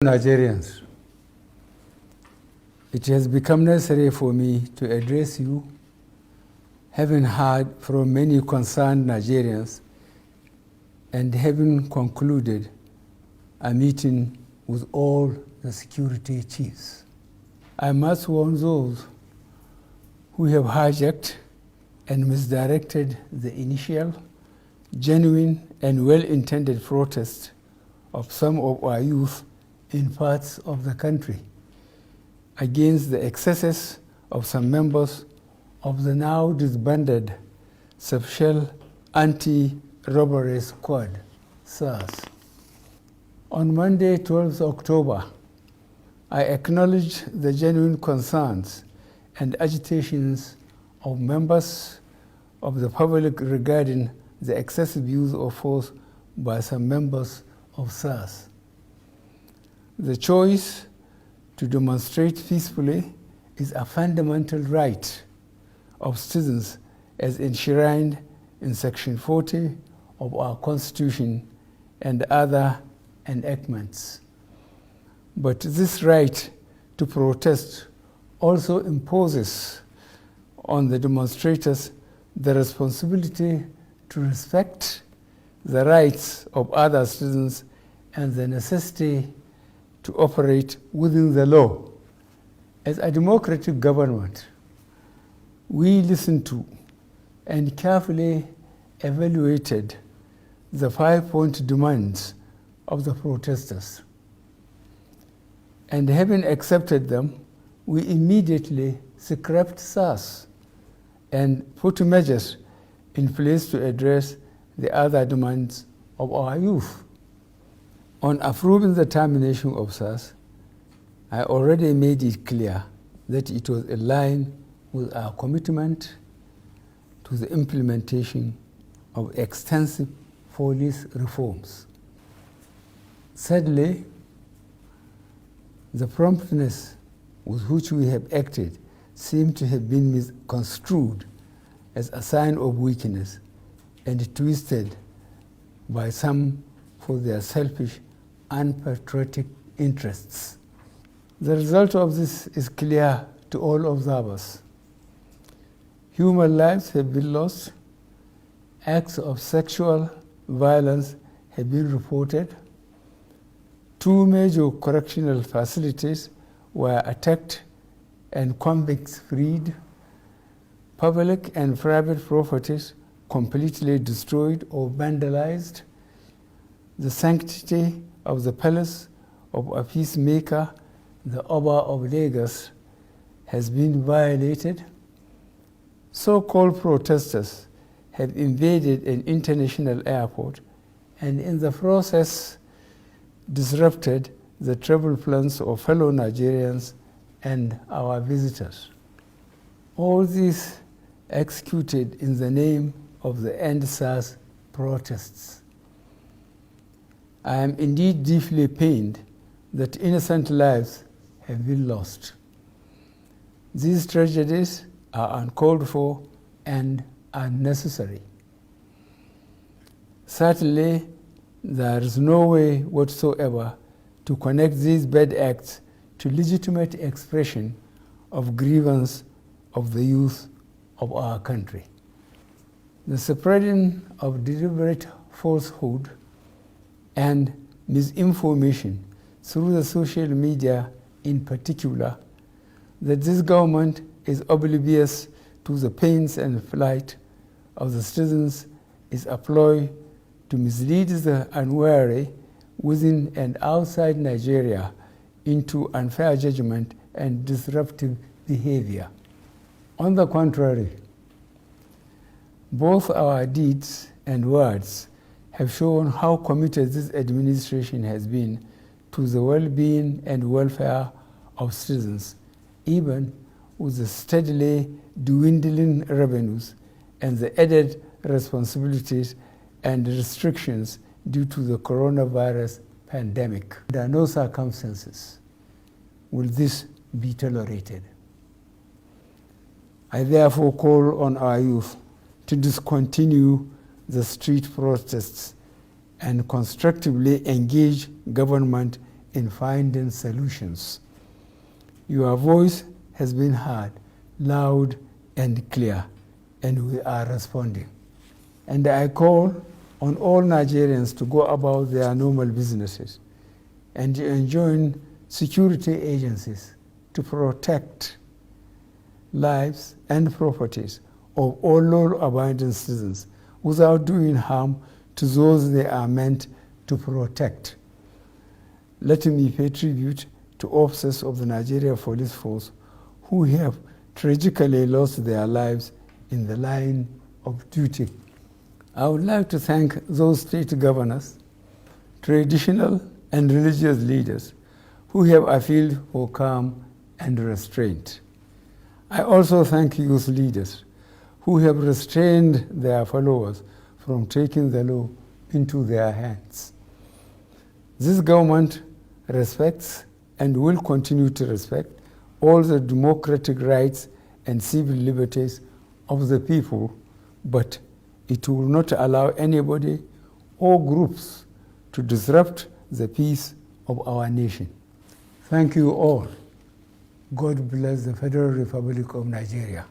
Nigerians, it has become necessary for me to address you, having heard from many concerned Nigerians and having concluded a meeting with all the security chiefs. I must warn those who have hijacked and misdirected the initial, genuine and well-intended protest of some of our youth in parts of the country against the excesses of some members of the now disbanded Special Anti-Robbery Squad, SARS. On Monday, 12th October, I acknowledged the genuine concerns and agitations of members of the public regarding the excessive use of force by some members of SARS. The choice to demonstrate peacefully is a fundamental right of citizens as enshrined in Section 40 of our Constitution and other enactments. But this right to protest also imposes on the demonstrators the responsibility to respect the rights of other citizens and the necessity to operate within the law. As a democratic government, we listened to and carefully evaluated the 5-point demands of the protesters. And having accepted them, we immediately scrapped SARS and put measures in place to address the other demands of our youth. On approving the termination of SARS, I already made it clear that it was in line with our commitment to the implementation of extensive police reforms. Sadly, the promptness with which we have acted seemed to have been misconstrued as a sign of weakness and twisted by some for their selfish, unpatriotic interests. The result of this is clear to all observers. Human lives have been lost, acts of sexual violence have been reported, 2 major correctional facilities were attacked and convicts freed, public and private properties completely destroyed or vandalized, the sanctity of the palace of a peacemaker, the Oba of Lagos, has been violated. So-called protesters have invaded an international airport and in the process disrupted the travel plans of fellow Nigerians and our visitors. All this executed in the name of the End SARS protests. I am indeed deeply pained that innocent lives have been lost. These tragedies are uncalled for and unnecessary. Certainly, there is no way whatsoever to connect these bad acts to legitimate expression of grievance of the youth of our country. The spreading of deliberate falsehood and misinformation through the social media in particular, that this government is oblivious to the pains and plight of the citizens is a ploy to mislead the unwary within and outside Nigeria into unfair judgment and disruptive behavior. On the contrary, both our deeds and words have shown how committed this administration has been to the well-being and welfare of citizens, even with the steadily dwindling revenues and the added responsibilities and restrictions due to the coronavirus pandemic. Under no circumstances will this be tolerated. I therefore call on our youth to discontinue the street protests and constructively engage government in finding solutions. Your voice has been heard loud and clear, and we are responding. And I call on all Nigerians to go about their normal businesses and enjoin security agencies to protect lives and properties of all law-abiding citizens without doing harm to those they are meant to protect. Let me pay tribute to officers of the Nigeria Police Force who have tragically lost their lives in the line of duty. I would like to thank those state governors, traditional and religious leaders who have appealed for calm and restraint. I also thank youth leaders who have restrained their followers from taking the law into their hands. This government respects and will continue to respect all the democratic rights and civil liberties of the people, but it will not allow anybody or groups to disrupt the peace of our nation. Thank you all. God bless the Federal Republic of Nigeria.